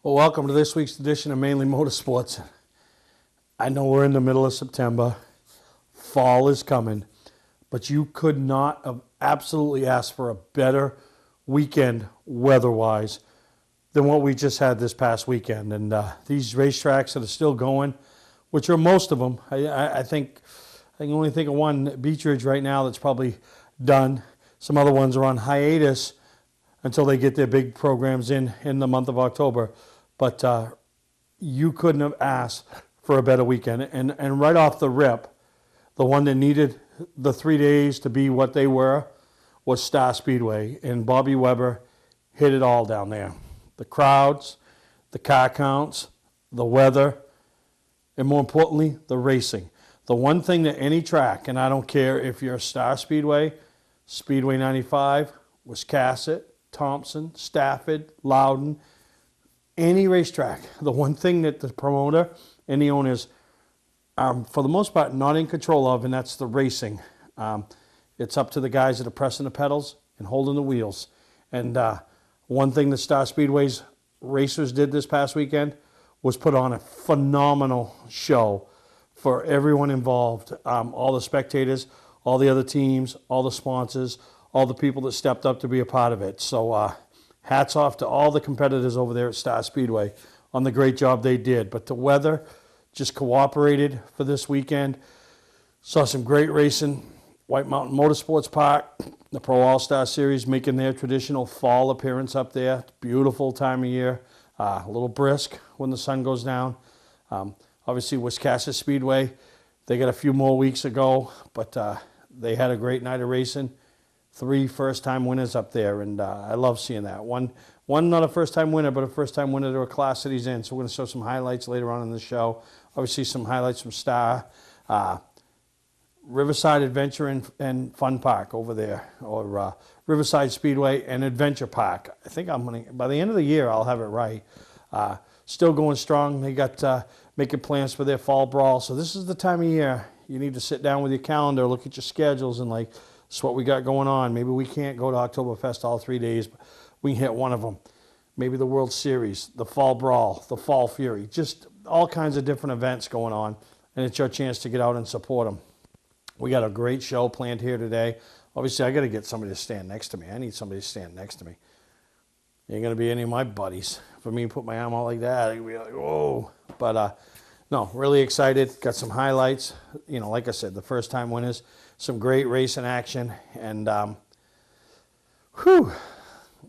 Well, welcome to this week's edition of Mainly Motorsports. I know we're in the middle of September. Fall is coming. But you could not have absolutely asked for a better weekend weather-wise than what we just had this past weekend. And these racetracks that are still going, which are most of them, I think I can only think of one, Beach Ridge right now, that's probably done. Some other ones are on hiatus until they get their big programs in the month of October. But you couldn't have asked for a better weekend. And right off the rip, the one that needed the 3 days to be what they were was Star Speedway. And Bobby Weber hit it all down there. The crowds, the car counts, the weather, and more importantly, the racing. The one thing that any track, and I don't care if you're Star Speedway, Speedway 95, Wiscasset, Thompson, Stafford, Loudon, any racetrack, the one thing that the promoter and the owners are, for the most part, not in control of, and that's the racing. It's up to the guys that are pressing the pedals and holding the wheels. And one thing the Star Speedway's racers did this past weekend was put on a phenomenal show for everyone involved, all the spectators, all the other teams, all the sponsors, all the people that stepped up to be a part of it. So hats off to all the competitors over there at Star Speedway on the great job they did. But the weather just cooperated for this weekend. Saw some great racing. White Mountain Motorsports Park, the Pro All-Star Series making their traditional fall appearance up there. Beautiful time of year. A little brisk when the sun goes down. Obviously, Wiscasset Speedway, they got a few more weeks ago, but they had a great night of racing. 3 first-time winners up there, and I love seeing that. One not a first-time winner, but a first-time winner to a class that he's in. So we're going to show some highlights later on in the show. Obviously, some highlights from Star. Riverside Adventure and Fun Park over there, or Riverside Speedway and Adventure Park. I think I'm going to, by the end of the year, I'll have it right. Still going strong. They got making plans for their fall brawl. So this is the time of year you need to sit down with your calendar, look at your schedules, and like, this is what we got going on. Maybe we can't go to Oktoberfest all 3 days, but we can hit one of them. Maybe the World Series, the Fall Brawl, the Fall Fury, just all kinds of different events going on, and it's your chance to get out and support them. We got a great show planned here today. Obviously, I got to get somebody to stand next to me. I need somebody to stand next to me. Ain't going to be any of my buddies. For me to put my arm out like that, I'd be like, whoa. But, no, really excited. Got some highlights. You know, like I said, the first-time winners. Some great racing action, and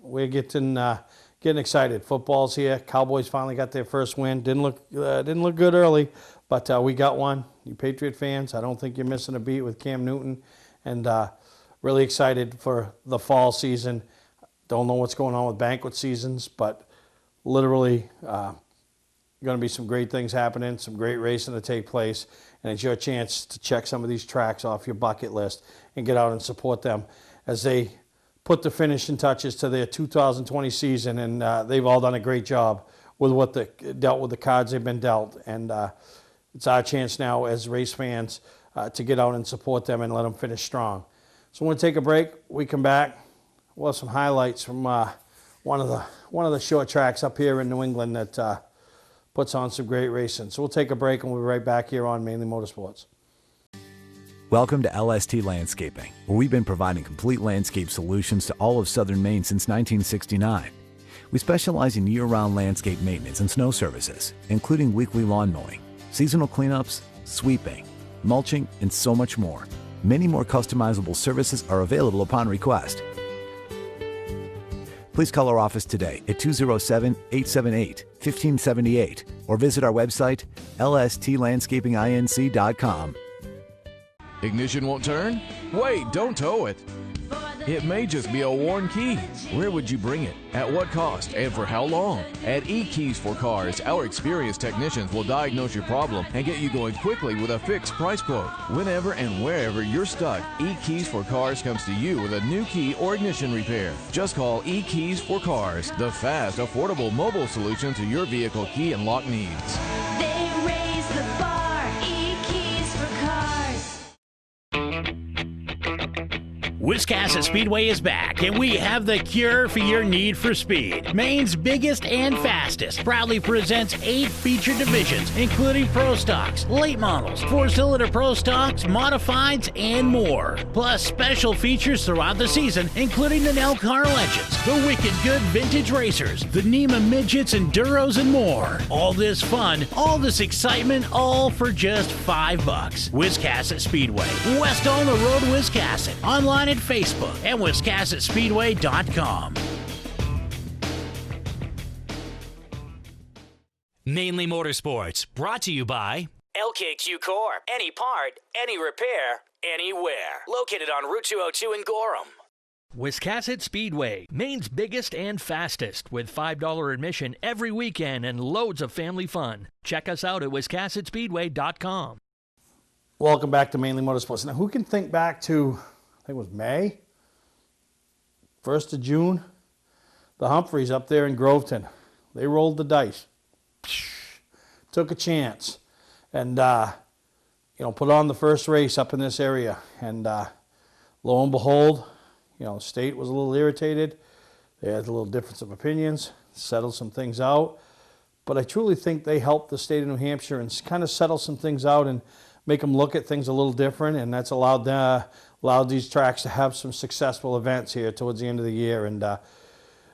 we're getting excited. Football's here. Cowboys finally got their first win. Didn't look good early, but we got one. You Patriot fans, I don't think you're missing a beat with Cam Newton, and really excited for the fall season. Don't know what's going on with banquet seasons, but literally going to be some great things happening, some great racing to take place, and it's your chance to check some of these tracks off your bucket list and get out and support them as they put the finishing touches to their 2020 season, and they've all done a great job with what dealt with the cards they've been dealt, and it's our chance now as race fans to get out and support them and let them finish strong. So we're going to take a break. We come back. We'll have some highlights from one of the short tracks up here in New England that puts on some great racing. So we'll take a break and we'll be right back here on Mainly Motorsports. Welcome to LST Landscaping, where we've been providing complete landscape solutions to all of southern Maine since 1969. We specialize in year-round landscape maintenance and snow services, including weekly lawn mowing, seasonal cleanups, sweeping, mulching, and so much more. Many more customizable services are available upon request. Please call our office today at 207-878-1578 or visit our website, lstlandscapinginc.com. Ignition won't turn? Wait, don't tow it. It may just be a worn key. Where would you bring it? At what cost? And for how long? At E-Keys for Cars, our experienced technicians will diagnose your problem and get you going quickly with a fixed price quote. Whenever and wherever you're stuck, E-Keys for Cars comes to you with a new key or ignition repair. Just call E-Keys for Cars, the fast, affordable mobile solution to your vehicle key and lock needs. They raise the bar, E-Keys for Cars. Wiscasset Speedway is back, and we have the cure for your need for speed. Maine's biggest and fastest proudly presents 8 feature divisions, including Pro Stocks, late models, 4-cylinder Pro Stocks, modifieds, and more. Plus special features throughout the season, including the Nell Car Legends, the Wicked Good Vintage Racers, the NEMA Midgets, Enduros, and more. All this fun, all this excitement, all for just $5. Wiscasset Speedway, west on the road, Wiscasset. Online at Facebook and WiscassetSpeedway.com. Mainly Motorsports, brought to you by LKQ Corp. Any part, any repair, anywhere. Located on Route 202 in Gorham. Wiscasset Speedway, Maine's biggest and fastest, with $5 admission every weekend and loads of family fun. Check us out at WiscassetSpeedway.com. Welcome back to Mainly Motorsports. Now, who can think back to, I think it was May, 1st of June, the Humphreys up there in Groveton. They rolled the dice, took a chance, and put on the first race up in this area. And lo and behold, the state was a little irritated. They had a little difference of opinions, settled some things out. But I truly think they helped the state of New Hampshire and kind of settle some things out and make them look at things a little different, and that's allowed these tracks to have some successful events here towards the end of the year. And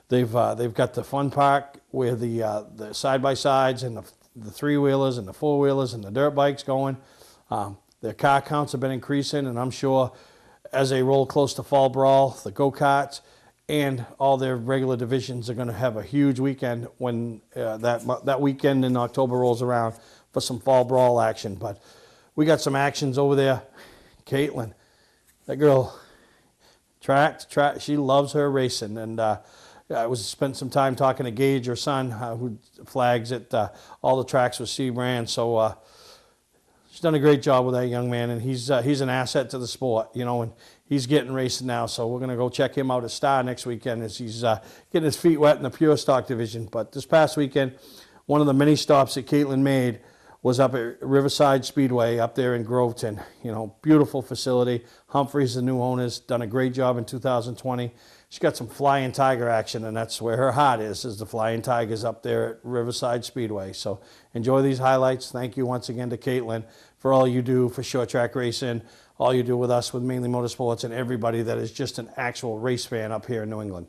they've got the fun park where the side-by-sides and the three-wheelers and the four-wheelers and the dirt bikes going. Their car counts have been increasing, and I'm sure as they roll close to Fall Brawl, the go-karts and all their regular divisions are going to have a huge weekend when that weekend in October rolls around for some Fall Brawl action. But we got some actions over there. Caitlin, that girl, track, she loves her racing. And I spent some time talking to Gage, her son, who flags at all the tracks with C-Brand. So she's done a great job with that young man, and he's an asset to the sport, and he's getting racing now. So we're going to go check him out at Star next weekend as he's getting his feet wet in the pure stock division. But this past weekend, one of the many stops that Caitlin made was up at Riverside Speedway up there in Groveton. Beautiful facility. Humphreys, the new owners, done a great job in 2020. She's got some Flying Tiger action, and that's where her heart is the Flying Tigers up there at Riverside Speedway. So enjoy these highlights. Thank you once again to Caitlin for all you do for short track racing, all you do with us with Mainly Motorsports, and everybody that is just an actual race fan up here in New England.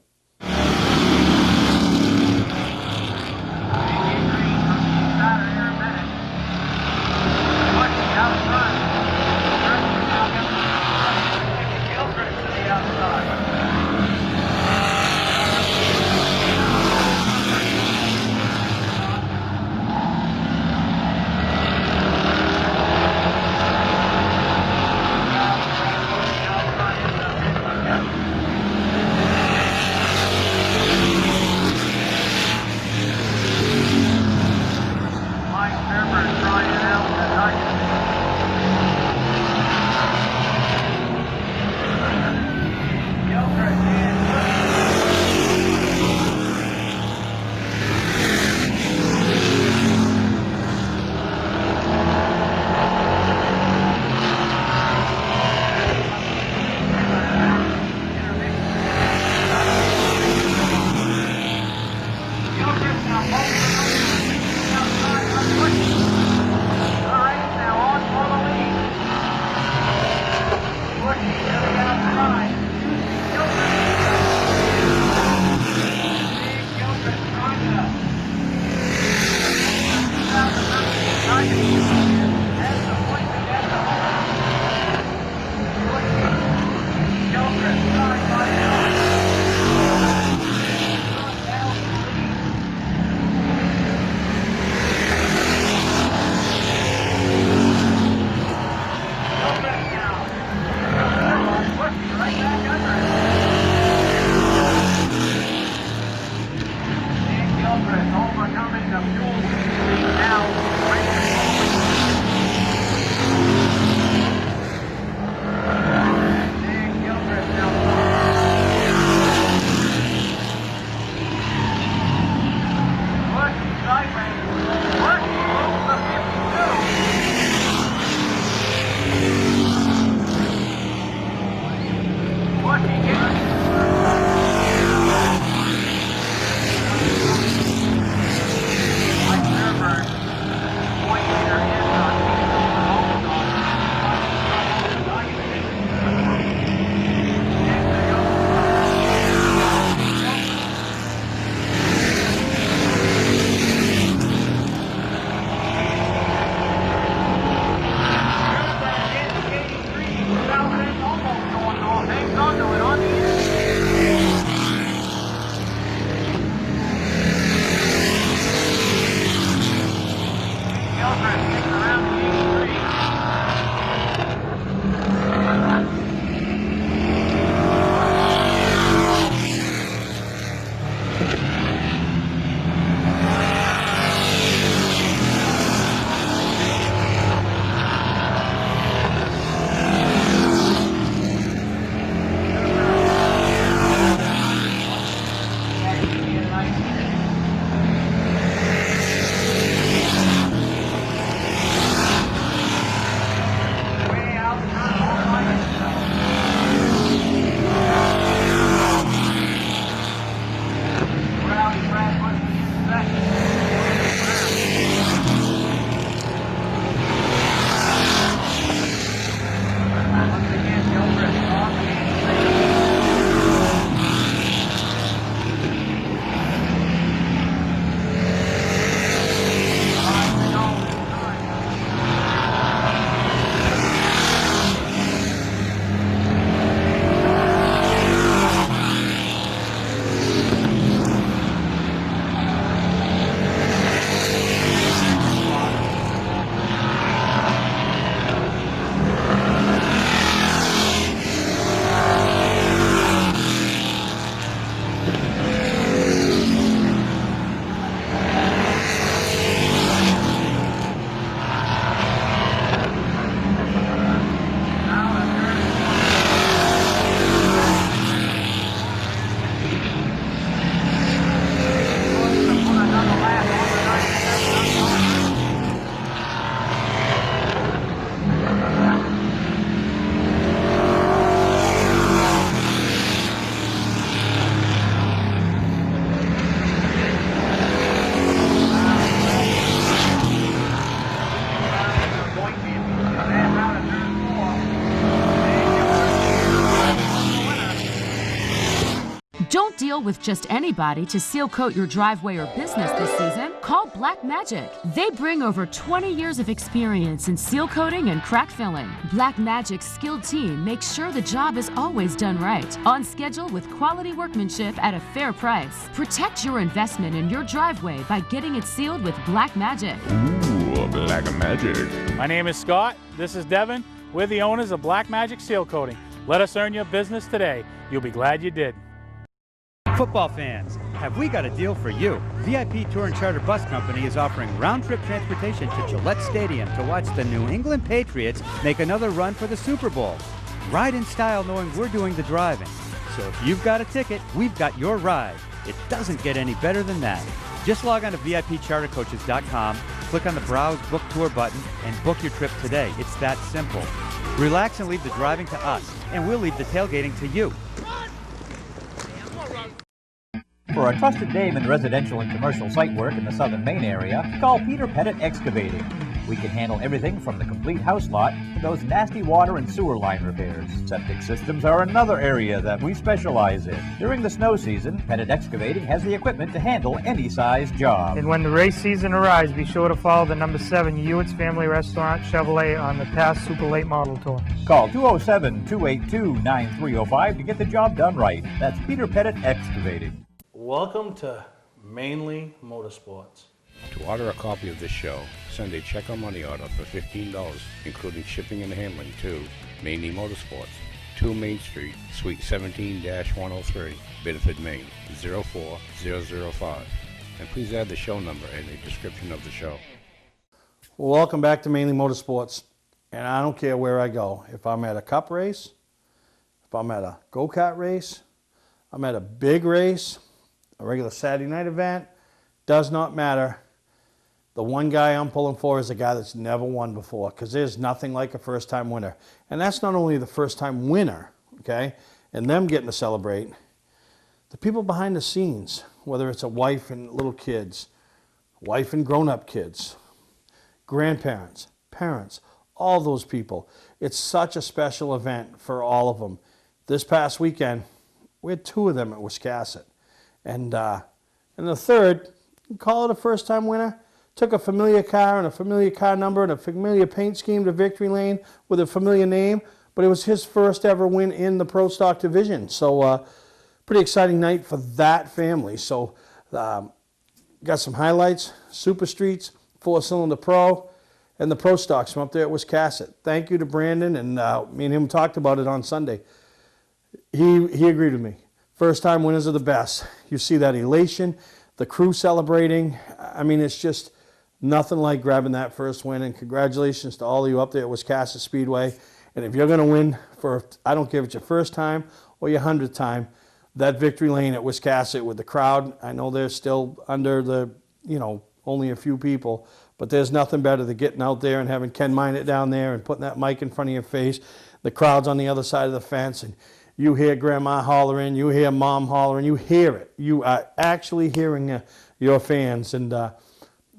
deal with just anybody to seal coat your driveway or business this season? Call Black Magic. They bring over 20 years of experience in seal coating and crack filling. Black Magic's skilled team makes sure the job is always done right, on schedule with quality workmanship at a fair price. Protect your investment in your driveway by getting it sealed with Black Magic. Ooh, Black Magic. My name is Scott. This is Devin. We're the owners of Black Magic Seal Coating. Let us earn your business today. You'll be glad you did. Football fans, have we got a deal for you? VIP Tour and Charter Bus Company is offering round-trip transportation to Gillette Stadium to watch the New England Patriots make another run for the Super Bowl. Ride in style knowing we're doing the driving. So if you've got a ticket, we've got your ride. It doesn't get any better than that. Just log on to VIPChartercoaches.com, click on the Browse Book Tour button, and book your trip today. It's that simple. Relax and leave the driving to us, and we'll leave the tailgating to you. For a trusted name in residential and commercial site work in the southern Maine area, call Peter Pettit Excavating. We can handle everything from the complete house lot to those nasty water and sewer line repairs. Septic systems are another area that we specialize in. During the snow season, Pettit Excavating has the equipment to handle any size job. And when the race season arrives, be sure to follow the number 7 Hewitt's Family Restaurant Chevrolet on the past Super Late Model Tour. Call 207-282-9305 to get the job done right. That's Peter Pettit Excavating. Welcome to Mainely Motorsports. To order a copy of this show, send a check or money order for $15, including shipping and handling, to Mainely Motorsports, 2 Main Street, Suite 17-103, Biddeford, Maine, 04005. And please add the show number in the description of the show. Well, welcome back to Mainly Motorsports. And I don't care where I go. If I'm at a cup race, if I'm at a go-kart race, I'm at a big race, a regular Saturday night event, does not matter. The one guy I'm pulling for is a guy that's never won before, because there's nothing like a first-time winner. And that's not only the first-time winner, okay, and them getting to celebrate. The people behind the scenes, whether it's a wife and little kids, wife and grown-up kids, grandparents, parents, all those people. It's such a special event for all of them. This past weekend, we had 2 of them at Wiscasset. And the third, you call it a first-time winner, took a familiar car and a familiar car number and a familiar paint scheme to victory lane with a familiar name, but it was his first ever win in the Pro Stock division. So pretty exciting night for that family. So got some highlights, Super Streets, 4-cylinder Pro, and the Pro Stocks from up there at Wiscasset. Thank you to Brandon, and me and him talked about it on Sunday. He agreed with me. First-time winners are the best. You see that elation, the crew celebrating. I mean, it's just nothing like grabbing that first win, and congratulations to all of you up there at Wiscasset Speedway. And if you're going to win for, I don't care if it's your first time or your 100th time, that victory lane at Wiscasset with the crowd, I know they're still under the, only a few people, but there's nothing better than getting out there and having Ken Minot down there and putting that mic in front of your face. The crowd's on the other side of the fence, and you hear grandma hollering, you hear mom hollering, you hear it. You are actually hearing your fans. And the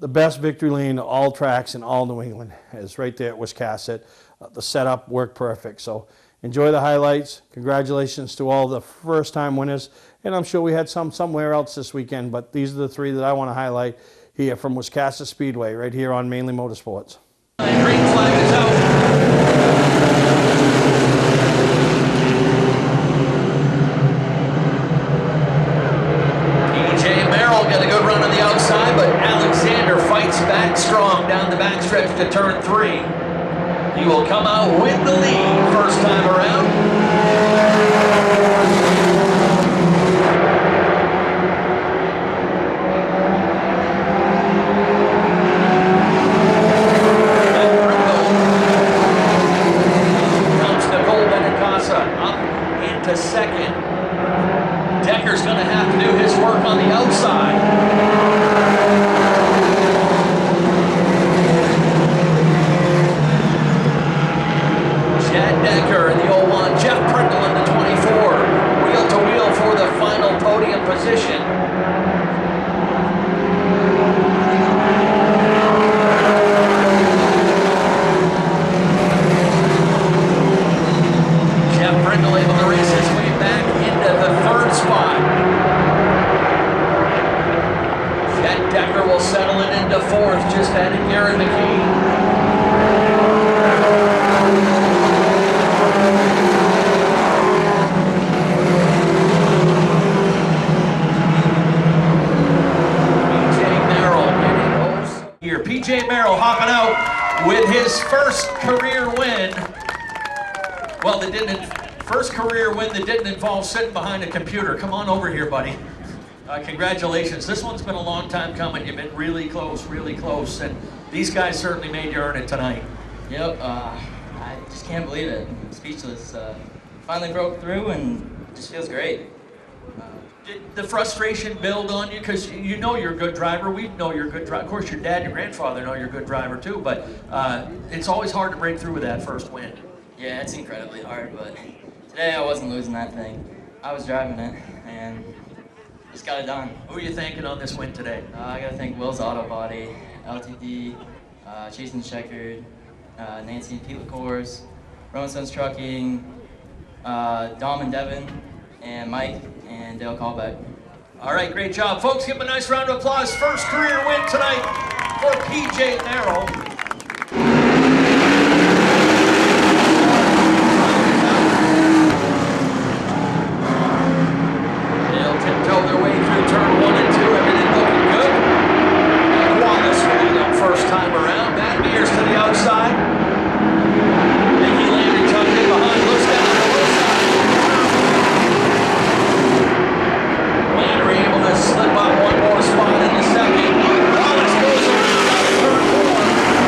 best victory lane of all tracks in all New England is right there at Wiscasset. The setup worked perfect. So enjoy the highlights. Congratulations to all the first-time winners. And I'm sure we had some somewhere else this weekend, but these are the 3 that I want to highlight here from Wiscasset Speedway, right here on Mainly Motorsports. Green flag is out. Got a good run on the outside, but Alexander fights back strong down the backstretch to turn 3. He will come out with the lead first time around. Comes Nicole Benincasa up into second. Decker's going to have to do his work on the outside. Chad Decker in the 01, Jeff Pringle in the driver will settle it into fourth, just ahead of Garrett McKee. Here, PJ Merrill hopping out with his first career win. Well, first career win that didn't involve sitting behind a computer. Come on over here, buddy. Congratulations. This one's been a long time coming. You've been really close, and these guys certainly made you earn it tonight. Yep, I just can't believe it. I'm speechless. Finally broke through and just feels great. Did the frustration build on you? Because you know you're a good driver. We know you're a good driver. Of course, your dad and your grandfather know you're a good driver too, but it's always hard to break through with that first win. Yeah, it's incredibly hard, but today I wasn't losing that thing. I was driving it, and just got it done. Who are you thanking on this win today? I gotta thank Will's Auto Body, LTD, Chase and Checkered, Nancy and Pete LaCours, Rolling Stones Trucking, Dom and Devin, and Mike and Dale Callback. All right, great job. Folks, give him a nice round of applause. First career win tonight for PJ Merrill. They'll tiptoe their way through turn 1 and 2. Everything looking good. Wallace leading up first time around. Matt Mears to the outside. Mickey Landry tucked in behind. Looks down on the low side. Landry able to slip up one more spot in the second. Wallace goes around out of turn 4.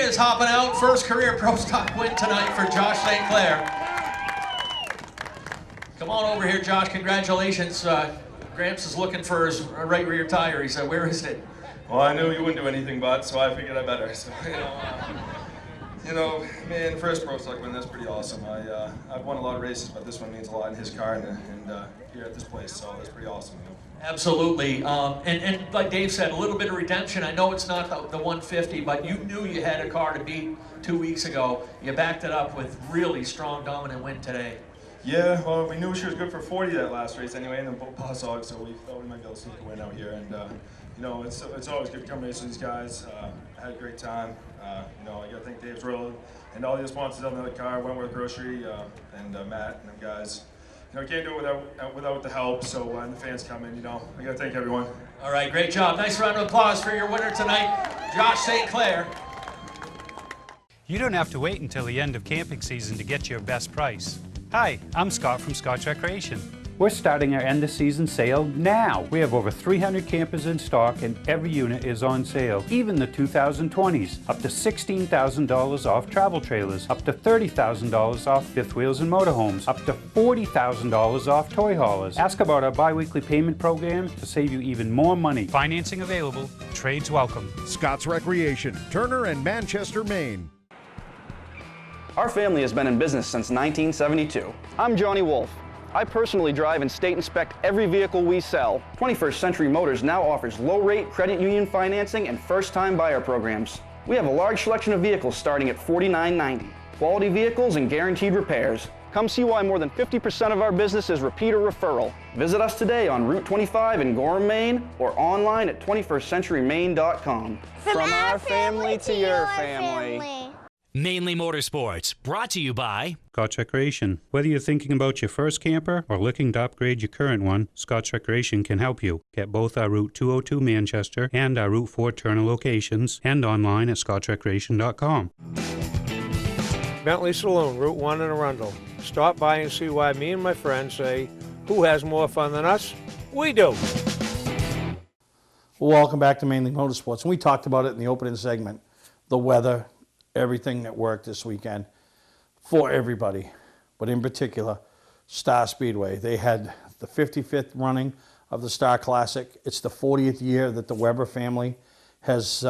is hopping out. First career Pro Stock win tonight for Josh St. Clair. Come on over here, Josh. Congratulations. Gramps is looking for his right rear tire. He said, where is it? Well, I knew you wouldn't do anything but, so I figured I better. So, man, first Pro Stock win, that's pretty awesome. I've won a lot of races, but this one means a lot in his car and here at this place, so that's pretty awesome. Absolutely. And like Dave said, a little bit of redemption. I know it's not the 150, but you knew you had a car to beat 2 weeks ago. You backed it up with really strong, dominant win today. Yeah, well, we knew she was good for 40 that last race anyway, and then Boss Hog, so we thought we might be able to sneak a win out here. And, it's always good to come race with these guys. I had a great time. I got to thank Dave Drill and all the sponsors on the car, Wentworth Grocery, and Matt and them guys. Can't do it without the help, so when the fans come in, I got to thank everyone. All right, great job. Nice round of applause for your winner tonight, Josh St. Clair. You don't have to wait until the end of camping season to get your best price. Hi, I'm Scott from Scott's Recreation. We're starting our end of season sale now. We have over 300 campers in stock and every unit is on sale, even the 2020s. Up to $16,000 off travel trailers, up to $30,000 off fifth wheels and motorhomes, up to $40,000 off toy haulers. Ask about our bi-weekly payment program to save you even more money. Financing available, trades welcome. Scott's Recreation, Turner and Manchester, Maine. Our family has been in business since 1972. I'm Johnny Wolf. I personally drive and state inspect every vehicle we sell. 21st Century Motors now offers low-rate credit union financing and first-time buyer programs. We have a large selection of vehicles starting at $49.90. Quality vehicles and guaranteed repairs. Come see why more than 50% of our business is repeat or referral. Visit us today on Route 25 in Gorham, Maine, or online at 21stcenturymaine.com. From our family to your family. Mainely Motorsports, brought to you by Scott's Recreation. Whether you're thinking about your first camper or looking to upgrade your current one, Scott's Recreation can help you. Get both our Route 202 Manchester and our Route 4 Turner locations and online at scottsrecreation.com. Bentley Saloon, Route 1 in Arundel. Stop by and see why me and my friends say, who has more fun than us? We do. Welcome back to Mainly Motorsports. And we talked about it in the opening segment, the weather, everything that worked this weekend for everybody, but in particular, Star Speedway. They had the 55th running of the Star Classic. It's the 40th year that the Weber family has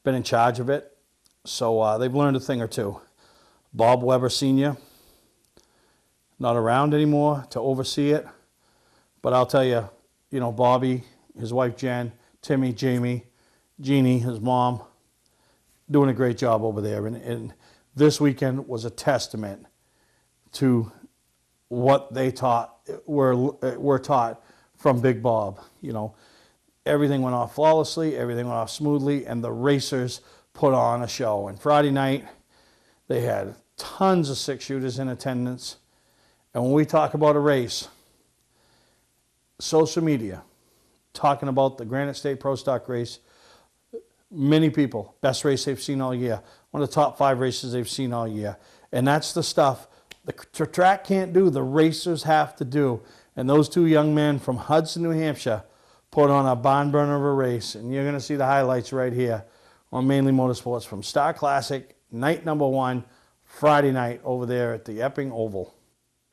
been in charge of it, so they've learned a thing or two. Bob Weber Sr., not around anymore to oversee it, but I'll tell you, Bobby, his wife Jen, Timmy, Jamie, Jeannie, his mom, doing a great job over there. And this weekend was a testament to what they were taught from Big Bob. Everything went off flawlessly, everything went off smoothly, and the racers put on a show. And Friday night, they had tons of six-shooters in attendance. And when we talk about a race, social media, talking about the Granite State Pro Stock race, many people, best race they've seen all year. One of the top 5 races they've seen all year. And that's the stuff the track can't do, the racers have to do. And those two young men from Hudson, New Hampshire, put on a barn burner of a race. And you're going to see the highlights right here on Mainly Motorsports from Star Classic, night number 1, Friday night over there at the Epping Oval.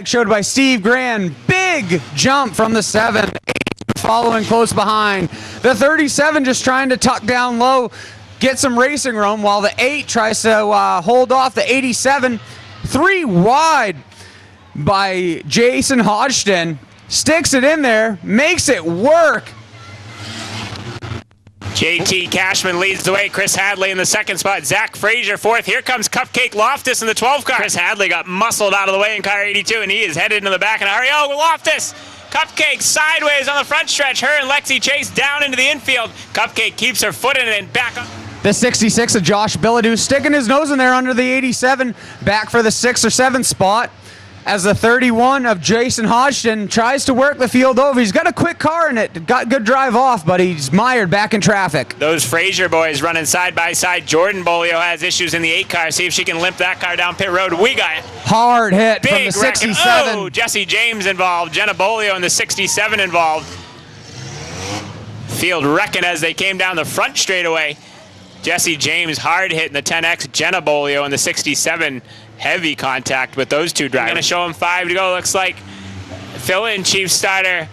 Showed by Steve Grand. Big jump from the 7. Following close behind. The 37 just trying to tuck down low, get some racing room, while the 8 tries to hold off the 87. 3 wide by Jason Hodgson. Sticks it in there, makes it work. JT Cashman leads the way. Chris Hadley in the second spot. Zach Frazier fourth. Here comes Cupcake Loftus in the 12 car. Chris Hadley got muscled out of the way in car 82, and he is headed into the back in a hurry. Oh, Loftus! Cupcake sideways on the front stretch. Her and Lexi Chase down into the infield. Cupcake keeps her foot in it and back up. The 66 of Josh Bilodeau sticking his nose in there under the 87. Back for the 6 or 7 spot. As the 31 of Jason Hodgson tries to work the field over. He's got a quick car in it. Got good drive off, but he's mired back in traffic. Those Frazier boys running side by side. Jordan Bolio has issues in the 8 car. See if she can limp that car down pit road. We got it. Hard hit from the 67. Oh, Jesse James involved. Jenna Bolio in the 67 involved. Field wrecking as they came down the front straightaway. Jesse James hard hitting the 10X. Jenna Bolio in the 67. Heavy contact with those two drivers. Going to show him 5 to go. Looks like fill-in chief starter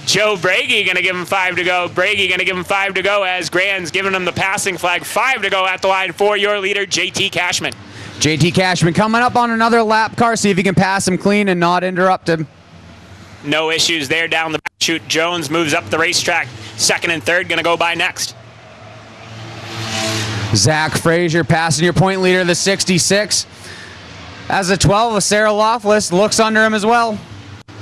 Joe Brady going to give him 5 to go. Brady going to give him 5 to go as Grand's giving him the passing flag. 5 to go at the line for your leader, JT Cashman. JT Cashman coming up on another lap car. See if he can pass him clean and not interrupt him. No issues there down the chute. Jones moves up the racetrack. 2nd and 3rd going to go by next. Zach Frazier passing your point leader, the 66. As a 12, Sarah Loftless looks under him as well.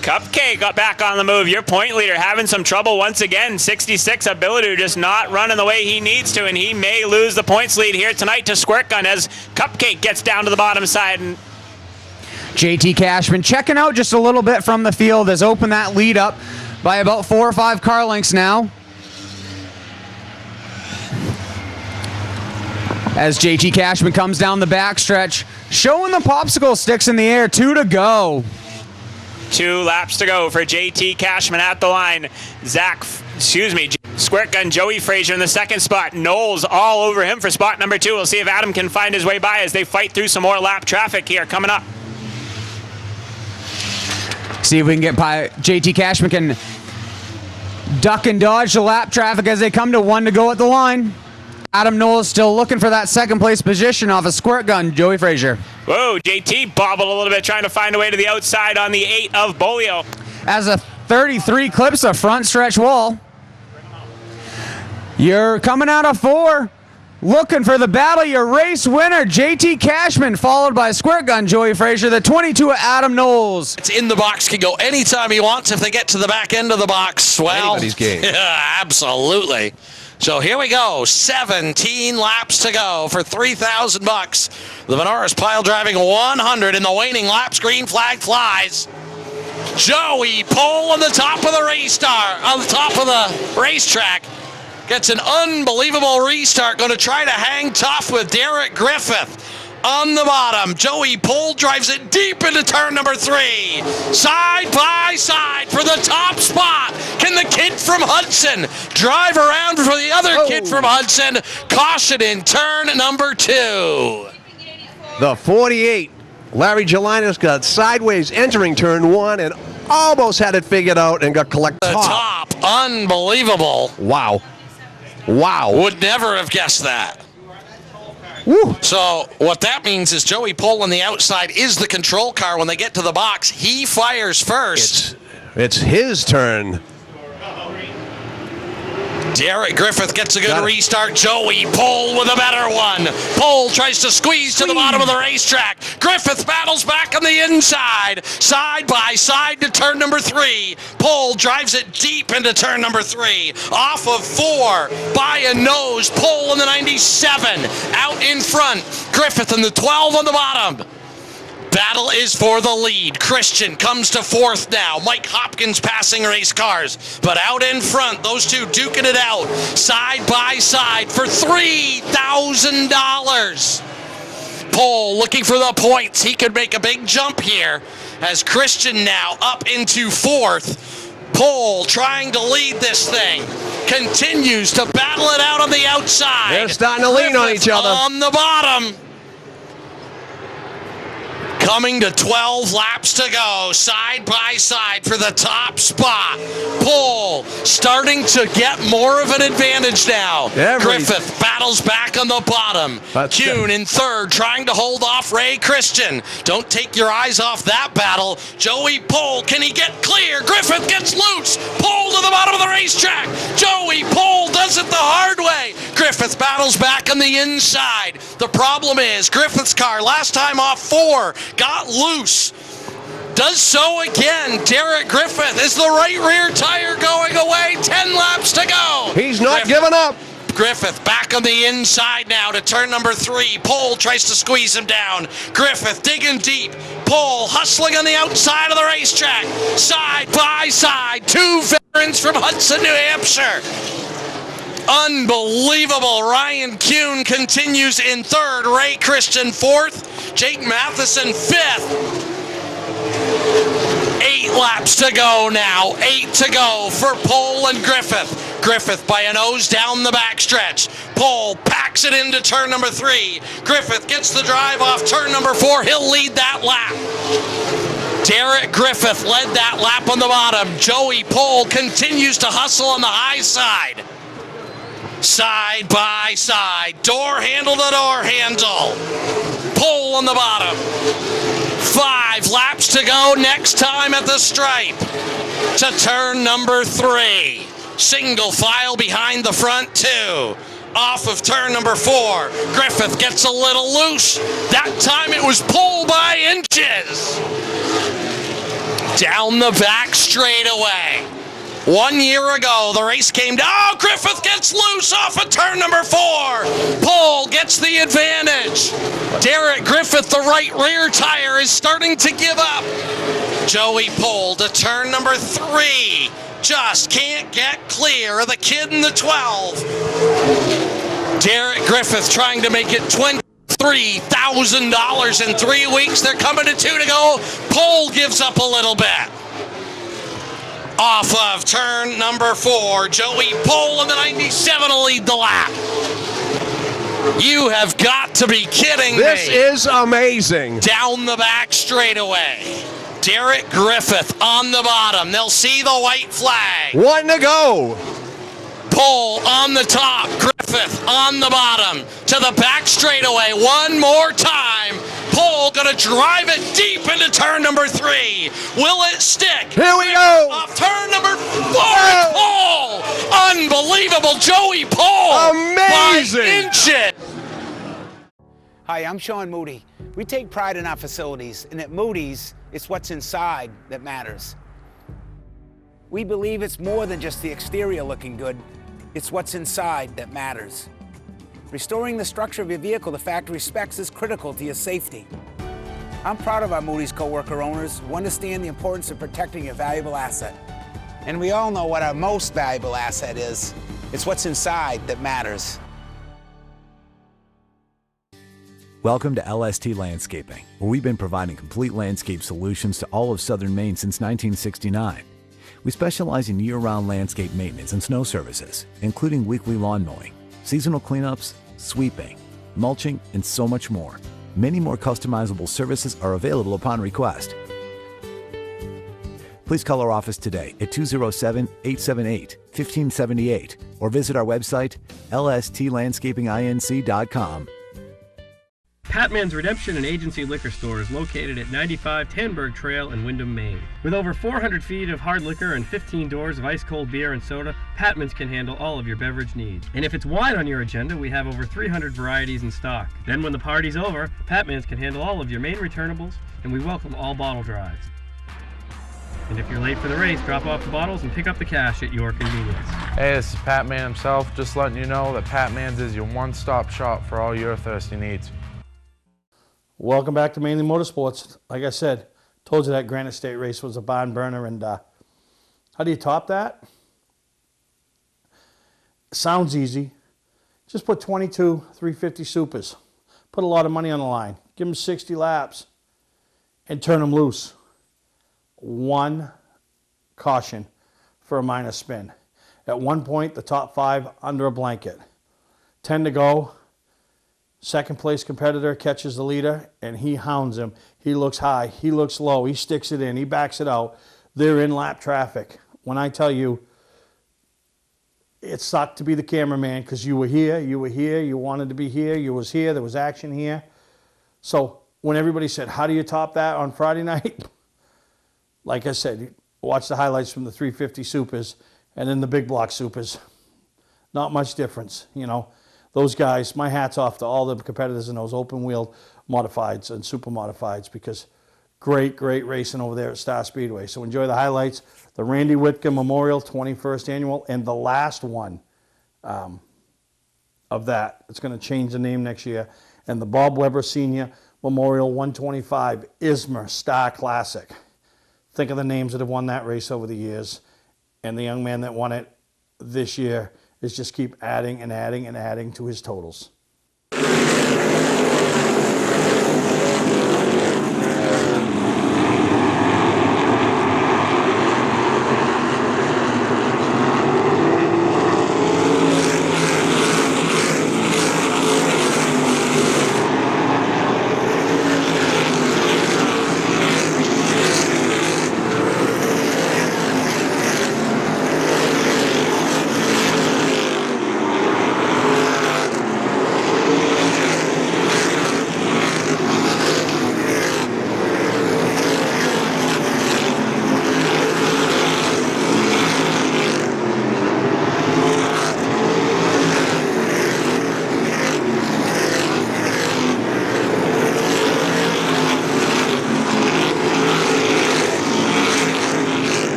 Cupcake got back on the move. Your point leader having some trouble once again. 66, Ability just not running the way he needs to, and he may lose the points lead here tonight to Squirt Gun as Cupcake gets down to the bottom side. And JT Cashman checking out just a little bit from the field has opened that lead up by about 4 or 5 car lengths now. As JT Cashman comes down the backstretch, showing the popsicle sticks in the air. 2 to go. 2 laps to go for JT Cashman at the line. Squirt Gun Joey Frazier in the 2nd spot. Knowles all over him for spot number 2. We'll see if Adam can find his way by as they fight through some more lap traffic here coming up. See if we can get by. JT Cashman can duck and dodge the lap traffic as they come to 1 to go at the line. Adam Knowles still looking for that 2nd place position off a Squirt Gun, Joey Frazier. Whoa, JT bobbled a little bit trying to find a way to the outside on the 8 of Bolio. As a 33 clips a front stretch wall. You're coming out of 4. Looking for the battle, your race winner, JT Cashman, followed by Squirt Gun, Joey Frazier, the 22 of Adam Knowles. It's in the box, can go anytime he wants if they get to the back end of the box. Well, anybody's game. Yeah, absolutely. So here we go, 17 laps to go for $3,000. The Venoris pile driving 100 in the waning laps. Green flag flies. Joey Pole on the top of the racetrack. Gets an unbelievable restart. Going to try to hang tough with Derek Griffith. On the bottom, Joey Pole drives it deep into turn number 3. Side by side for the top spot. Can the kid from Hudson drive around for the other kid from Hudson? Caution in turn number 2. The 48. Larry Gelinas got sideways entering turn 1 and almost had it figured out and got collected. The top. Unbelievable. Wow. Wow. Would never have guessed that. Woo. So what that means is Joey Pole on the outside is the control car. When they get to the box, he fires first. It's his turn. Derek Griffith gets a good restart. Joey Pole with a better one. Pole tries to squeeze to the bottom of the racetrack. Griffith battles back on the inside. Side by side to turn number 3. Pole drives it deep into turn number 3. Off of 4 by a nose. Pole in the 97. Out in front. Griffith in the 12 on the bottom. Battle is for the lead. Christian comes to 4th now. Mike Hopkins passing race cars. But out in front, those two duking it out. Side by side for $3,000. Pole looking for the points. He could make a big jump here. As Christian now up into 4th. Pole trying to lead this thing. Continues to battle it out on the outside. They're starting to lean on each other. On the bottom. Coming to 12 laps to go, side by side for the top spot. Pole starting to get more of an advantage now. Griffith battles back on the bottom. Kuhn in 3rd, trying to hold off Ray Christian. Don't take your eyes off that battle. Joey Pole, can he get clear? Griffith gets loose. Pole to the bottom of the racetrack. Joey Pole does it the hard way. Griffith battles back on the inside. The problem is Griffith's car last time off 4 got loose. Does so again. Derek Griffith. Is the right rear tire going away? 10 laps to go. He's not giving up. Griffith back on the inside now to turn number 3. Pole tries to squeeze him down. Griffith digging deep. Pole hustling on the outside of the racetrack. Side by side. 2 veterans from Hudson, New Hampshire. Unbelievable. Ryan Kuhn continues in 3rd. Ray Christian 4th. Jake Matheson 5th. 8 laps to go now. 8 to go for Pole and Griffith. Griffith by a nose down the backstretch. Pole packs it into turn number 3. Griffith gets the drive off turn number 4. He'll lead that lap. Derek Griffith led that lap on the bottom. Joey Pole continues to hustle on the high side. Side by side. Door handle to door handle. Pole on the bottom. 5 laps to go next time at the stripe. To turn number 3. Single file behind the front 2. Off of turn number 4. Griffith gets a little loose. That time it was Pole by inches. Down the back straightaway. 1 year ago, the race came down. Oh, Griffith gets loose off of turn number 4. Pole gets the advantage. Derek Griffith, the right rear tire, is starting to give up. Joey Pole to turn number 3. Just can't get clear of the kid in the 12. Derek Griffith trying to make it $23,000 in 3 weeks. They're coming to 2 to go. Pole gives up a little bit. Off of turn number 4, Joey Pole in the 97 will lead the lap. You have got to be kidding me. This is amazing. Down the back straightaway. Derek Griffith on the bottom. They'll see the white flag. 1 to go. Pole on the top. Griffith on the bottom. To the back straightaway. One more time. Pole gonna drive it deep into turn number 3. Will it stick? Here we go. Off turn number 4. Pole. Unbelievable. Joey Pole. Amazing. By inches. Hi, I'm Sean Moody. We take pride in our facilities, and at Moody's, it's what's inside that matters. We believe it's more than just the exterior looking good. It's what's inside that matters. Restoring the structure of your vehicle to factory specs is critical to your safety. I'm proud of our Moody's co-worker owners who understand the importance of protecting your valuable asset. And we all know what our most valuable asset is. It's what's inside that matters. Welcome to LST Landscaping, where we've been providing complete landscape solutions to all of southern Maine since 1969. We specialize in year-round landscape maintenance and snow services, including weekly lawn mowing, seasonal cleanups, sweeping, mulching, and so much more. Many more customizable services are available upon request. Please call our office today at 207-878-1578 or visit our website, lstlandscapinginc.com. Patman's Redemption and Agency Liquor Store is located at 95 Tanberg Trail in Windham, Maine. With over 400 feet of hard liquor and 15 doors of ice-cold beer and soda, Patman's can handle all of your beverage needs. And if it's wine on your agenda, we have over 300 varieties in stock. Then when the party's over, Patman's can handle all of your Maine returnables, and we welcome all bottle drives. And if you're late for the race, drop off the bottles and pick up the cash at your convenience. Hey, this is Pat Man himself, just letting you know that Pat Man's is your one-stop shop for all your thirsty needs. Welcome back to Mainely Motorsports. Like I said, told you that Granite State race was a barn burner, and how do you top that? Sounds easy. Just put 22 350 supers. Put a lot of money on the line. Give them 60 laps and turn them loose. One caution for a minor spin. At one point, the top 5 under a blanket. 10 to go. Second place competitor catches the leader, and he hounds him. He looks high, he looks low, he sticks it in, he backs it out. They're in lap traffic. When I tell you, it sucked to be the cameraman because you were here, you wanted to be here, you was here, there was action here. So when everybody said, how do you top that on Friday night? Like I said, watch the highlights from the 350 supers and then the big block supers. Not much difference, you know. Those guys, my hat's off to all the competitors in those open-wheel modifieds and super modifieds, because great racing over there at Star Speedway. So enjoy the highlights. The Randy Whitcomb Memorial 21st Annual, and the last one of that. It's going to change the name next year. And the Bob Weber Senior Memorial 125 ISMER Star Classic. Think of the names that have won that race over the years. And the young man that won it this year is just keep adding and adding and adding to his totals.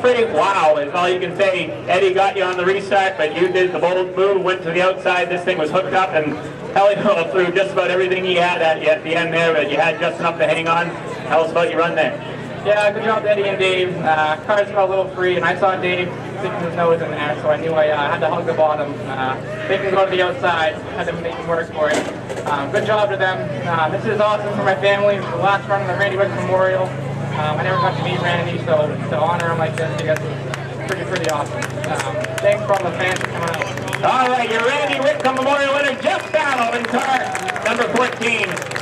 Jeffrey, wow, is all you can say. Eddie got you on the restart, but you did the bold move, went to the outside. This thing was hooked up, and Helio threw just about everything he had at you at the end there, but you had just enough to hang on. Tell us about your run there. Yeah, good job, Eddie and Dave. Cars felt a little free, and I saw Dave sticking his nose in there, so I knew I had to hug the bottom. They can go to the outside, had to make him work for it. Good job to them. This is awesome for my family. It's the last run of the Randy Wick Memorial. I never got to meet Randy, so to honor him like this, I guess is pretty awesome. Thanks for all the fans for coming out. All right, your Randy Whitcomb Memorial winner, Jeff Battle in car number 14.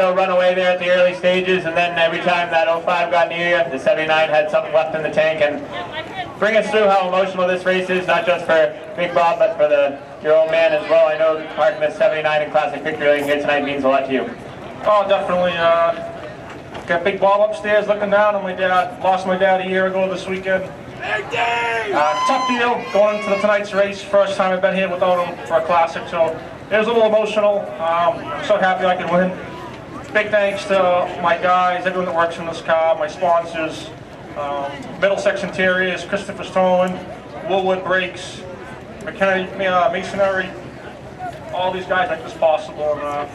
little runaway there at the early stages, and then every time that 05 got near you, the 79 had something left in the tank. And bring us through how emotional this race is, not just for Big Bob, but for your old man as well. I know parking the 79 in Classic Victory Lane here tonight means a lot to you. Oh, definitely. Got Big Bob upstairs looking down on my dad. Lost my dad a year ago this weekend. Tough deal going into tonight's race. First time I've been here without him for a Classic, so it was a little emotional. I'm so happy I could win. Big thanks to my guys, everyone that works in this car, my sponsors, Middlesex Interiors, Christopher Stone, Woolwood Brakes, Masonry, all these guys make this possible. And,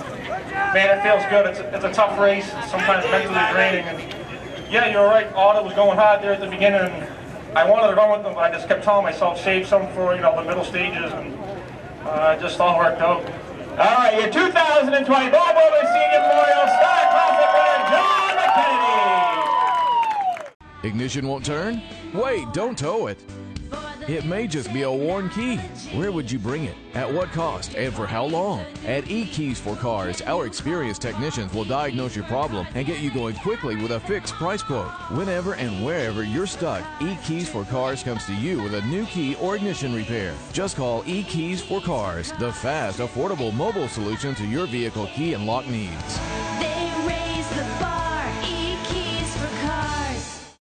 man, it feels good. It's a tough race. It's sometimes mentally draining. And yeah, you're right. Auto was going hard there at the beginning. And I wanted to run with them, but I just kept telling myself, save some for the middle stages, and it just all worked out. All right, your 2020 Bob Wilder Senior Memorial Star Classic winner, John McKennedy. Ignition won't turn? Wait, don't tow it. It may just be a worn key. Where would you bring it? At what cost? And for how long? At E-Keys for Cars, our experienced technicians will diagnose your problem and get you going quickly with a fixed price quote. Whenever and wherever you're stuck, E-Keys for Cars comes to you with a new key or ignition repair. Just call E-Keys for Cars, the fast, affordable mobile solution to your vehicle key and lock needs. They raise the bar. E-Keys for Cars.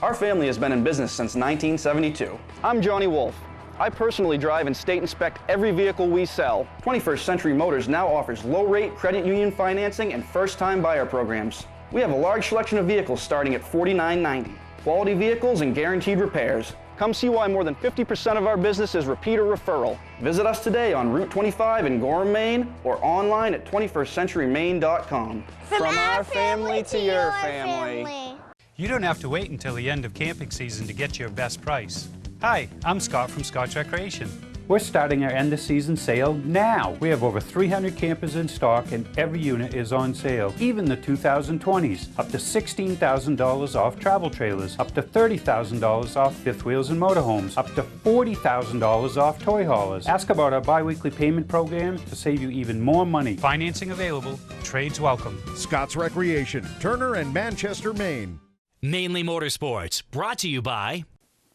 Our family has been in business since 1972. I'm Johnny Wolf. I personally drive and state inspect every vehicle we sell. 21st Century Motors now offers low-rate credit union financing and first-time buyer programs. We have a large selection of vehicles starting at $49.90. Quality vehicles and guaranteed repairs. Come see why more than 50% of our business is repeat or referral. Visit us today on Route 25 in Gorham, Maine, or online at 21stcenturymaine.com. From our family to your family. You don't have to wait until the end of camping season to get your best price. Hi, I'm Scott from Scotch Recreation. We're starting our end of season sale now. We have over 300 campers in stock and every unit is on sale. Even the 2020s, up to $16,000 off travel trailers, up to $30,000 off fifth wheels and motorhomes, up to $40,000 off toy haulers. Ask about our bi-weekly payment program to save you even more money. Financing available, trades welcome. Scott's Recreation, Turner and Manchester, Maine. Mainly Motorsports, brought to you by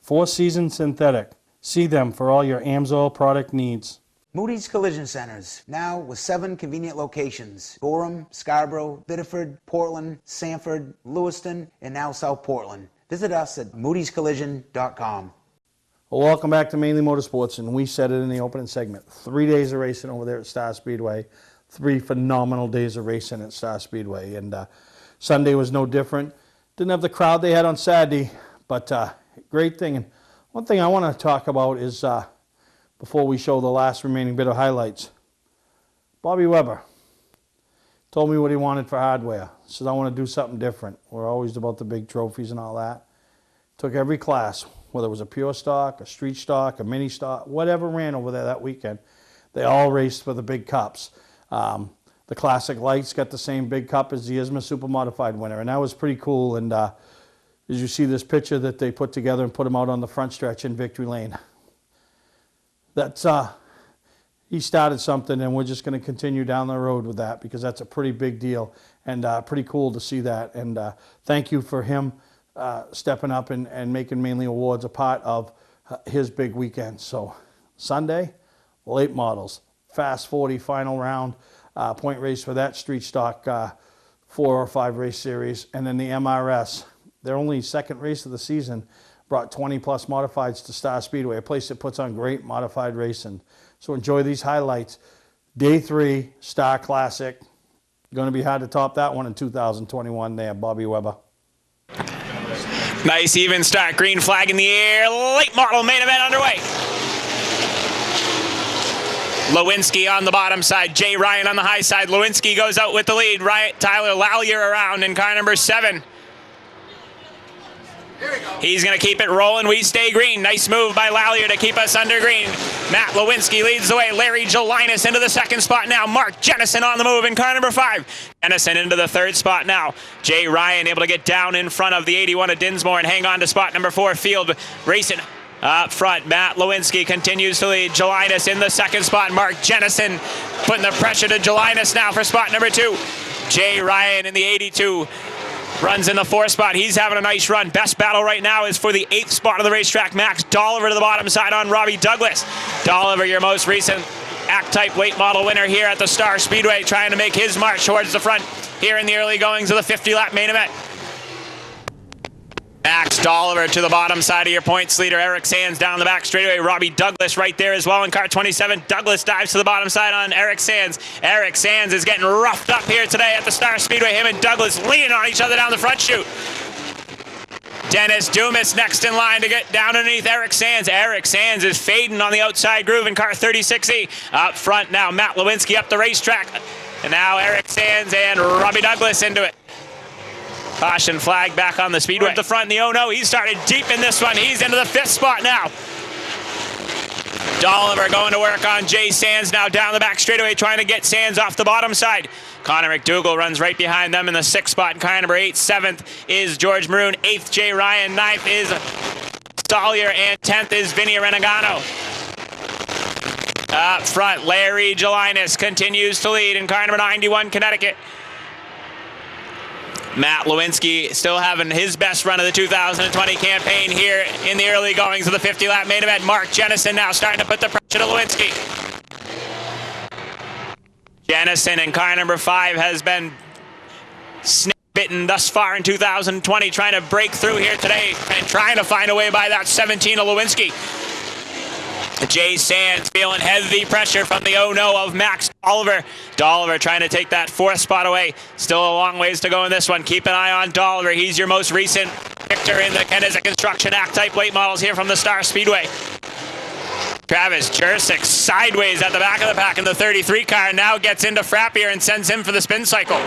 Four Seasons Synthetic. See them for all your AMSOIL product needs. Moody's Collision Centers, now with 7 convenient locations. Gorham, Scarborough, Biddeford, Portland, Sanford, Lewiston, and now South Portland. Visit us at moodyscollision.com. Well, welcome back to Mainly Motorsports, and we said it in the opening segment. 3 days of racing over there at Star Speedway. 3 phenomenal days of racing at Star Speedway, and Sunday was no different. Didn't have the crowd they had on Saturday, but great thing. And one thing I want to talk about is, before we show the last remaining bit of highlights, Bobby Weber told me what he wanted for hardware. He said, I want to do something different. We're always about the big trophies and all that. Took every class, whether it was a pure stock, a street stock, a mini stock, whatever ran over there that weekend, they all raced for the big cups. The Classic Lights got the same big cup as the ISMA Super Modified winner, and that was pretty cool. And as you see this picture that they put together and put him out on the front stretch in Victory Lane, that's he started something, and we're just going to continue down the road with that because that's a pretty big deal and pretty cool to see that. And thank you for him stepping up and making Mainly Awards a part of his big weekend. So Sunday, late models, Fast 40 final round. Point race for that street stock 4 or 5 race series, and then the MRS, their only second race of the season, brought 20 plus modifieds to Star Speedway, a place that puts on great modified racing. So enjoy these highlights. Day 3, Star Classic. Going to be hard to top that one in 2021 there, Bobby Weber. Nice even start, green flag in the air, late model main event underway. Lewinsky on the bottom side, Jay Ryan on the high side. Lewinsky goes out with the lead. Tyler Lallier around in car number 7. He's going to keep it rolling. We stay green. Nice move by Lallier to keep us under green. Matt Lewinsky leads the way. Larry Jelinas into the second spot now. Mark Jennison on the move in car number 5. Jennison into the third spot now. Jay Ryan able to get down in front of the 81 of Dinsmore and hang on to spot number 4. Field racing Up front, Matt Lewinsky continues to lead. Jelinas in the second spot. Mark Jennison putting the pressure to Jelinas now for spot number 2. Jay Ryan in the 82 runs in the 4th spot. He's having a nice run. Best battle right now is for the 8th spot of the racetrack. Max Dolliver to the bottom side on Robbie Douglas. Dolliver, your most recent ACT-type late model winner here at the Star Speedway, trying to make his march towards the front here in the early goings of the 50-lap main event. Max Dolliver to the bottom side of your points leader. Eric Sands down the back straightaway. Robbie Douglas right there as well in car 27. Douglas dives to the bottom side on Eric Sands. Eric Sands is getting roughed up here today at the Star Speedway. Him and Douglas leaning on each other down the front chute. Dennis Dumas next in line to get down underneath Eric Sands. Eric Sands is fading on the outside groove in car 36E. Up front now, Matt Lewinsky up the racetrack. And now Eric Sands and Robbie Douglas into it. Caution flag back on the speedway. At the front, the oh no, he started deep in this one. He's into the 5th spot now. Dolliver going to work on Jay Sands now down the back straightaway, trying to get Sands off the bottom side. Connor McDougall runs right behind them in the 6th spot in car number 8. 7th is George Maroon. 8th, Jay Ryan. 9th is Stollier. And 10th is Vinny Renegano. Up front, Larry Jelinas continues to lead in car number 91, Connecticut. Matt Lewinsky still having his best run of the 2020 campaign here in the early goings of the 50-lap main event. Mark Jennison now starting to put the pressure to Lewinsky. Jennison in car number 5 has been snap-bitten thus far in 2020, trying to break through here today and trying to find a way by that 17 of Lewinsky. Jay Sands feeling heavy pressure from the oh no of Max Dolliver. Dolliver trying to take that 4th spot away. Still a long ways to go in this one. Keep an eye on Dolliver. He's your most recent victor in the Kennesaw Construction ACT-type late models here from the Star Speedway. Travis Jurczyk sideways at the back of the pack in the 33 car. Now gets into Frappier and sends him for the spin cycle.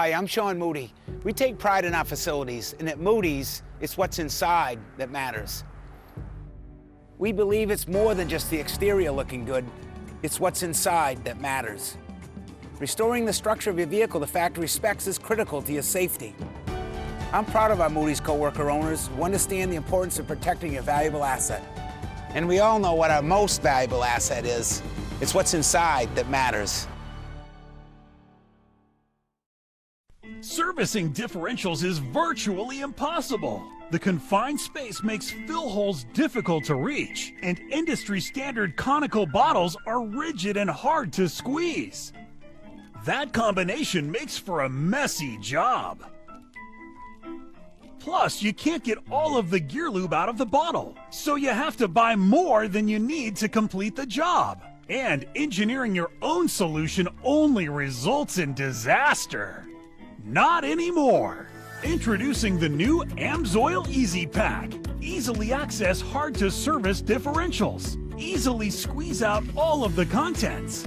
Hi, I'm Sean Moody. We take pride in our facilities, and at Moody's, it's what's inside that matters. We believe it's more than just the exterior looking good, it's what's inside that matters. Restoring the structure of your vehicle the factory specs is critical to your safety. I'm proud of our Moody's coworker owners who understand the importance of protecting a valuable asset. And we all know what our most valuable asset is. It's what's inside that matters. Servicing differentials is virtually impossible. The confined space makes fill holes difficult to reach, and industry-standard conical bottles are rigid and hard to squeeze. That combination makes for a messy job. Plus, you can't get all of the gear lube out of the bottle, so you have to buy more than you need to complete the job. And engineering your own solution only results in disaster. Not anymore. Introducing the new AMSOIL Easy Pack. Easily access hard-to-service differentials. Easily squeeze out all of the contents.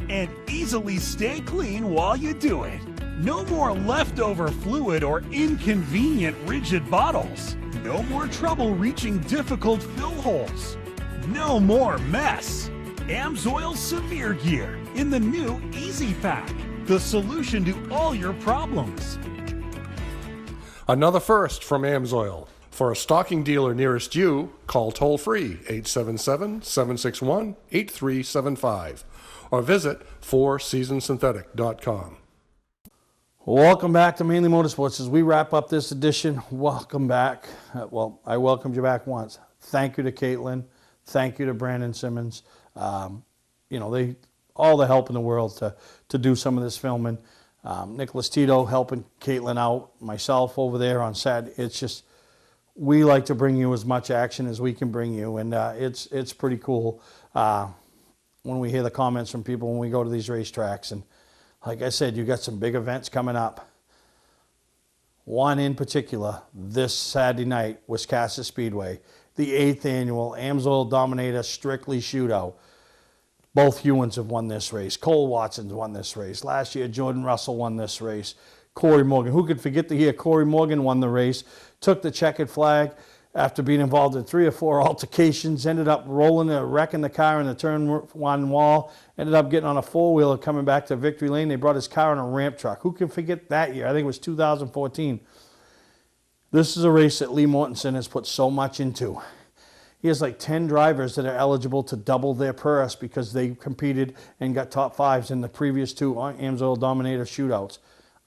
And easily stay clean while you do it. No more leftover fluid or inconvenient rigid bottles. No more trouble reaching difficult fill holes. No more mess. AMSOIL Severe Gear in the new Easy Pack. The solution to all your problems. Another first from AMSOIL. For a stocking dealer nearest you, call toll-free 877-761-8375 or visit fourseasonsynthetic.com. Welcome back to Mainly Motorsports. As we wrap up this edition, welcome back. Well, I welcomed you back once. Thank you to Caitlin. Thank you to Brandon Simmons. All the help in the world to do some of this filming. Nicholas Tito helping Caitlin out, myself over there on set. It's just, we like to bring you as much action as we can bring you, and it's pretty cool when we hear the comments from people when we go to these racetracks. And like I said, you got some big events coming up. One in particular, this Saturday night, Wiscasset Speedway, the 8th annual AMSOIL Dominator Strictly Shootout. Both Hewans have won this race. Cole Watson's won this race. Last year, Jordan Russell won this race. Corey Morgan, who could forget to hear Corey Morgan won the race, took the checkered flag after being involved in 3 or 4 altercations, ended up wrecking the car in the turn 1 wall, ended up getting on a 4-wheeler coming back to victory lane. They brought his car in a ramp truck. Who can forget that year? I think it was 2014. This is a race that Lee Mortensen has put so much into. He has like 10 drivers that are eligible to double their purse because they competed and got top 5s in the previous 2 AMSOIL Dominator shootouts.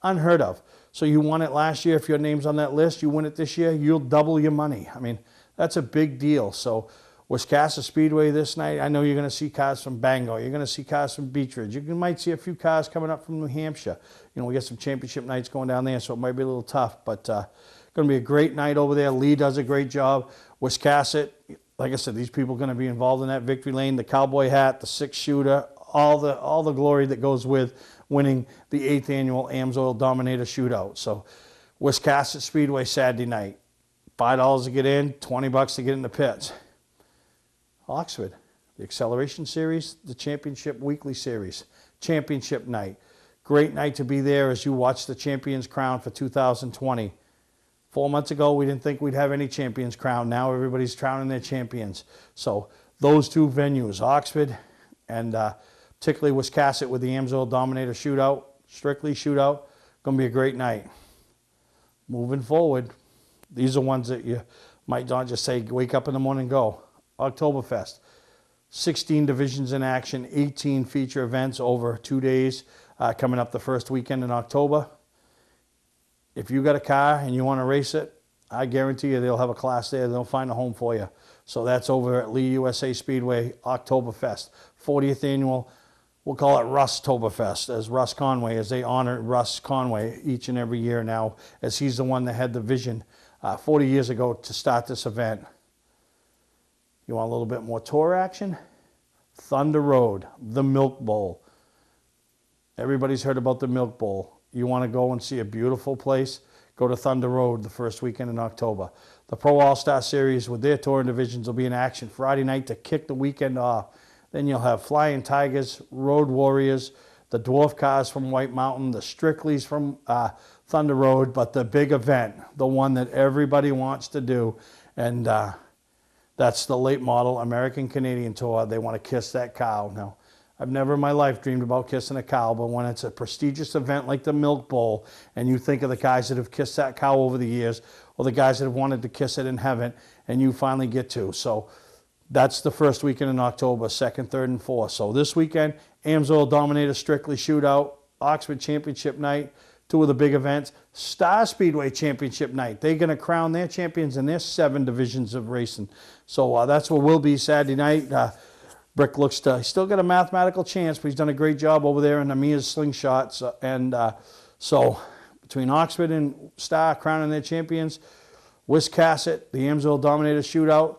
Unheard of. So you won it last year. If your name's on that list, you win it this year, you'll double your money. I mean, that's a big deal. So Wiscasset Speedway this night, I know you're going to see cars from Bangor. You're going to see cars from Beechridge. You might see a few cars coming up from New Hampshire. We got some championship nights going down there, so it might be a little tough. But going to be a great night over there. Lee does a great job. Wiscasset, like I said, these people are going to be involved in that victory lane, the cowboy hat, the 6-shooter, all the glory that goes with winning the 8th annual AMSOIL Dominator Shootout. So Wiscasset Speedway Saturday night, $5 to get in, $20 to get in the pits. Oxford, the Acceleration Series, the Championship Weekly Series, Championship night. Great night to be there as you watch the Champions Crown for 2020. 4 months ago, we didn't think we'd have any champions crowned. Now everybody's crowning their champions. So those 2 venues, Oxford and particularly Wiscasset with the AMSOIL Dominator Shootout, Strictly Shootout, going to be a great night. Moving forward, these are ones that you might not just say, wake up in the morning and go. Oktoberfest, 16 divisions in action, 18 feature events over 2 days, coming up the first weekend in October. If you got a car and you want to race it, I guarantee you they'll have a class there. They'll find a home for you. So that's over at Lee USA Speedway, Oktoberfest, 40th annual. We'll call it Rustoberfest, as Russ Conway, as they honor Russ Conway each and every year now, as he's the one that had the vision 40 years ago to start this event. You want a little bit more tour action? Thunder Road, the Milk Bowl. Everybody's heard about the Milk Bowl. You want to go and see a beautiful place? Go to Thunder Road the first weekend in October. The Pro All-Star Series with their touring divisions will be in action Friday night to kick the weekend off. Then you'll have Flying Tigers, Road Warriors, the Dwarf Cars from White Mountain, the Strickleys from Thunder Road, but the big event, the one that everybody wants to do, and that's the late model American Canadian Tour. They want to kiss that cow. Now, I've never in my life dreamed about kissing a cow, but when it's a prestigious event like the Milk Bowl, and you think of the guys that have kissed that cow over the years, or the guys that have wanted to kiss it and haven't, and you finally get to. So that's the first weekend in October, 2nd, 3rd, and 4th. So this weekend, Amsoil Dominator Strictly Shootout, Oxford Championship Night, 2 of the big events, Star Speedway Championship Night. They're going to crown their champions in their 7 divisions of racing. So that's where we'll be Saturday night. Brick looks to, he's still got a mathematical chance, but he's done a great job over there in Amia's slingshots. So between Oxford and Star crowning their champions, Wiscasset, the Amsoil Dominator Shootout,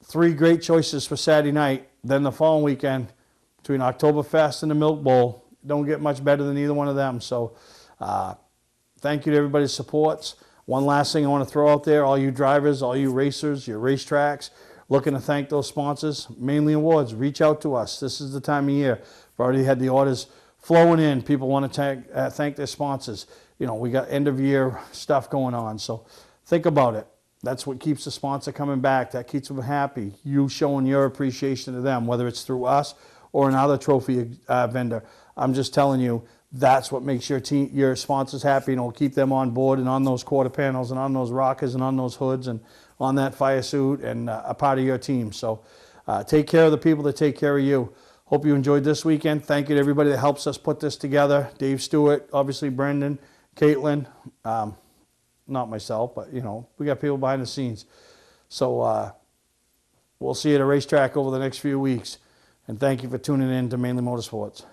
3 great choices for Saturday night. Then the following weekend, between Oktoberfest and the Milk Bowl, don't get much better than either one of them. So thank you to everybody's supports. One last thing I want to throw out there, all you drivers, all you racers, your racetracks, looking to thank those sponsors. Mainly Awards, reach out to us. This is the time of year. We've already had the orders flowing in. People want to thank their sponsors. You know, we got end of year stuff going on. So think about it. That's what keeps the sponsor coming back. That keeps them happy. You showing your appreciation to them, whether it's through us or another trophy vendor. I'm just telling you, that's what makes your team, your sponsors happy, and will keep them on board and on those quarter panels and on those rockers and on those hoods and on that fire suit and a part of your team. So take care of the people that take care of you. Hope you enjoyed this weekend. Thank you to everybody that helps us put this together. Dave Stewart, obviously Brendan, Caitlin, not myself, but you know, we got people behind the scenes. So we'll see you at a racetrack over the next few weeks. And thank you for tuning in to Mainly Motorsports.